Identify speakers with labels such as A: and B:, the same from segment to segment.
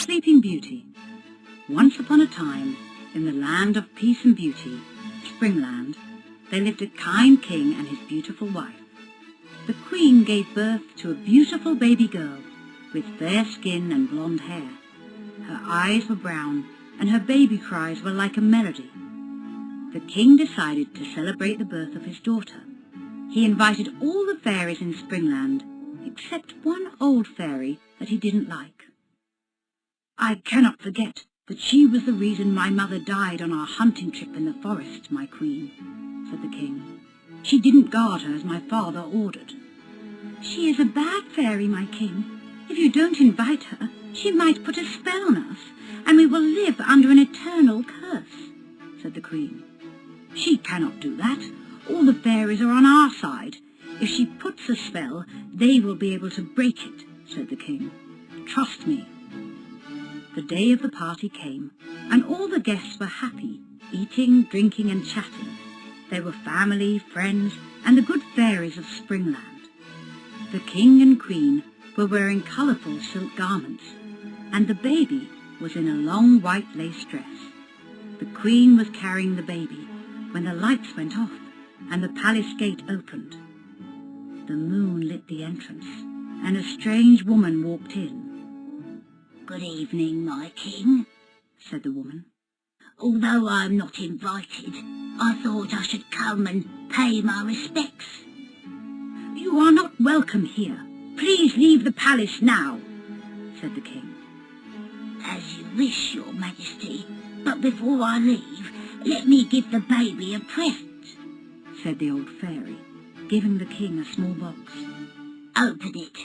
A: Sleeping Beauty. Once upon a time, in the land of peace and beauty, Springland, there lived a kind king and his beautiful wife. The queen gave birth to a beautiful baby girl with fair skin and blonde hair. Her eyes were brown, and her baby cries were like a melody. The king decided to celebrate the birth of his daughter. He invited all the fairies in Springland, except one old fairy that he didn't like. "I cannot forget that she was the reason my mother died on our hunting trip in the forest, my queen," said the king. "She didn't guard her as my father ordered." "She is a bad fairy, my king. If you don't invite her, she might put a spell on us, and we will live under an eternal curse," said the queen. "She cannot do that. All the fairies are on our side. If she puts a spell, they will be able to break it," said the king. "Trust me." The day of the party came, and all the guests were happy, eating, drinking, and chatting. They were family, friends, and the good fairies of Springland. The king and queen were wearing colourful silk garments, and the baby was in a long white lace dress. The queen was carrying the baby when the lights went off and the palace gate opened. The moon lit the entrance, and a strange woman walked in. "Good evening, my king," said the woman. "Although I'm not invited, I thought I should come and pay my respects." "You are not welcome here. Please leave the palace now," said the king. "As you wish, your majesty, but before I leave, let me give the baby a present," said the old fairy, giving the king a small box. "Open it.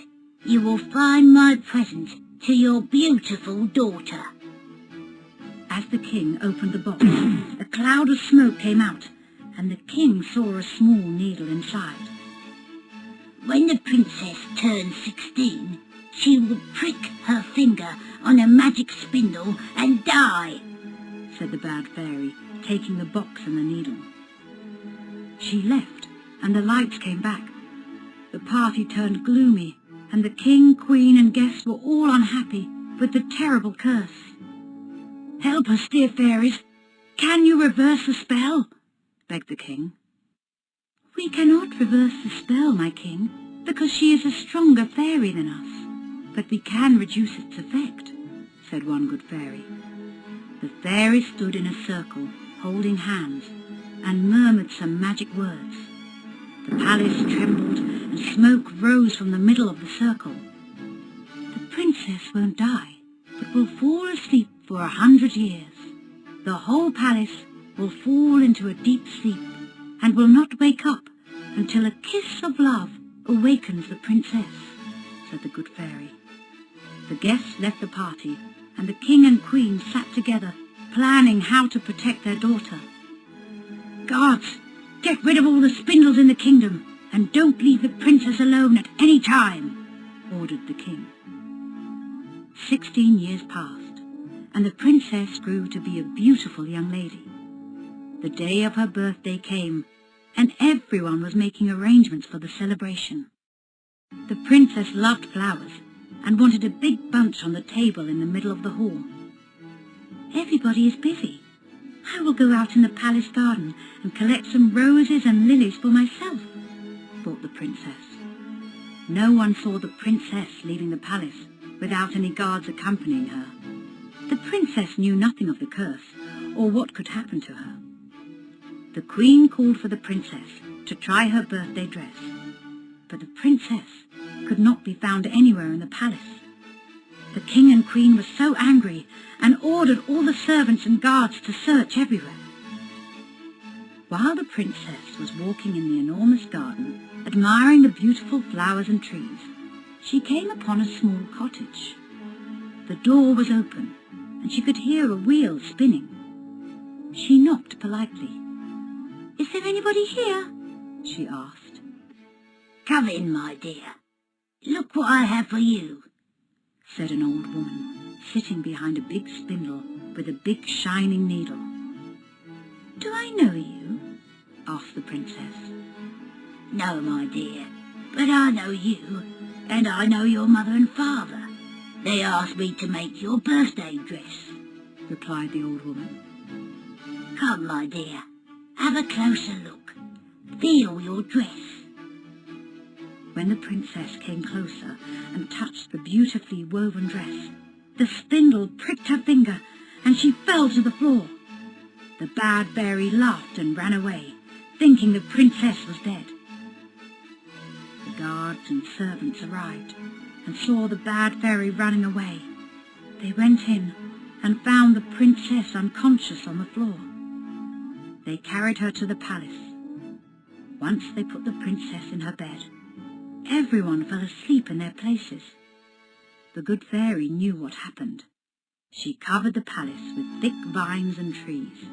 A: You will find my present to your beautiful daughter." As the king opened the box, a cloud of smoke came out, and the king saw a small needle inside. "When the princess turns 16, she will prick her finger on a magic spindle and die," said the bad fairy, taking the box and the needle. She left, and the lights came back. The party turned gloomy, and the king, queen, and guests were all unhappy with the terrible curse. "Help us, dear fairies. Can you reverse the spell?" begged the king. "We cannot reverse the spell, my king, because she is a stronger fairy than us. But we can reduce its effect," said one good fairy. The fairies stood in a circle, holding hands, and murmured some magic words. The palace trembled, and smoke rose from the middle of the circle. "The princess won't die, but will fall asleep for 100 years. The whole palace will fall into a deep sleep, and will not wake up until a kiss of love awakens the princess," said the good fairy. The guests left the party, and the king and queen sat together, planning how to protect their daughter. "Guards, get rid of all the spindles in the kingdom, and don't leave the princess alone at any time," ordered the king. 16 years passed, and the princess grew to be a beautiful young lady. The day of her birthday came, and everyone was making arrangements for the celebration. The princess loved flowers, and wanted a big bunch on the table in the middle of the hall. "Everybody is busy. I will go out in the palace garden and collect some roses and lilies for myself," thought the princess. No one saw the princess leaving the palace without any guards accompanying her. The princess knew nothing of the curse, or what could happen to her. The queen called for the princess to try her birthday dress, but the princess could not be found anywhere in the palace. The king and queen were so angry and ordered all the servants and guards to search everywhere. While the princess was walking in the enormous garden, admiring the beautiful flowers and trees, she came upon a small cottage. The door was open, and she could hear a wheel spinning. She knocked politely. "Is there anybody here?" she asked. "Come in, my dear. Look what I have for you," said an old woman, sitting behind a big spindle with a big shining needle. "Do I know you?" asked the princess. "No, my dear, but I know you, and I know your mother and father.
B: They asked me to make your birthday dress,
A: replied the old woman.
B: Come, my dear, have a closer look. Feel your dress.
A: When the princess came closer and touched the beautifully woven dress, the spindle pricked her finger and she fell to the floor. The bad fairy laughed and ran away, thinking the princess was dead. The guards and servants arrived and saw the bad fairy running away. They went in and found the princess unconscious on the floor. They carried her to the palace. Once they put the princess in her bed, everyone fell asleep in their places. The good fairy knew what happened. She covered the palace with thick vines and trees.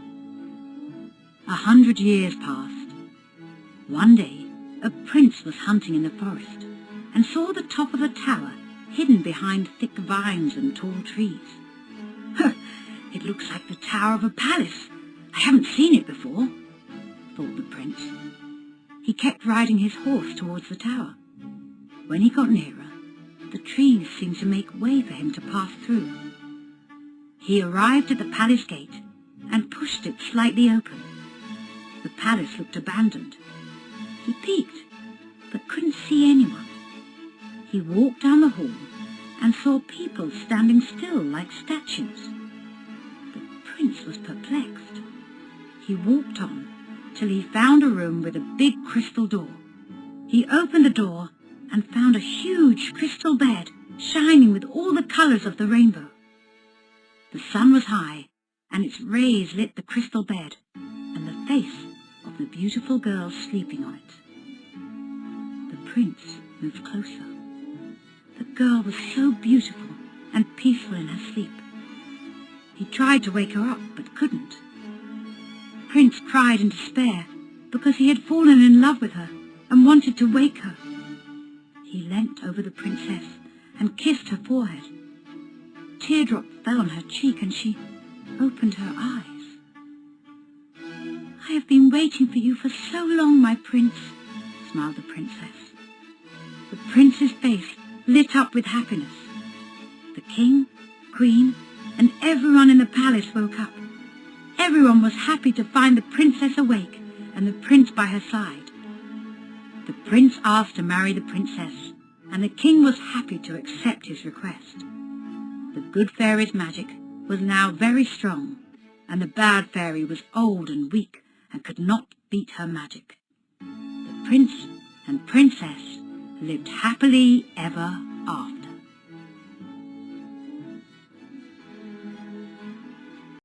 A: 100 years passed. One day, a prince was hunting in the forest and saw the top of a tower hidden behind thick vines and tall trees. It looks like the tower of a palace. I haven't seen it before, thought the prince. He kept riding his horse towards the tower. When he got nearer, the trees seemed to make way for him to pass through. He arrived at the palace gate and pushed it slightly open. The palace looked abandoned. He peeked, but couldn't see anyone. He walked down the hall and saw people standing still like statues. The prince was perplexed. He walked on till he found a room with a big crystal door. He opened the door and found a huge crystal bed shining with all the colours of the rainbow. The sun was high, and its rays lit the crystal bed and the face of the beautiful girl sleeping on it. The prince moved closer. The girl was so beautiful and peaceful in her sleep. He tried to wake her up, but couldn't. Prince cried in despair because he had fallen in love with her and wanted to wake her. He leant over the princess and kissed her forehead. Teardrops fell on her cheek and she opened her eyes. "I have been waiting for you for so long, my prince," smiled the princess. The prince's face lit up with happiness. The king, queen, and everyone in the palace woke up. Everyone was happy to find the princess awake and the prince by her side. The prince asked to marry the princess, and the king was happy to accept his request. The good fairy's magic was now very strong, and the bad fairy was old and weak and could not beat her magic. The prince and princess lived happily ever after.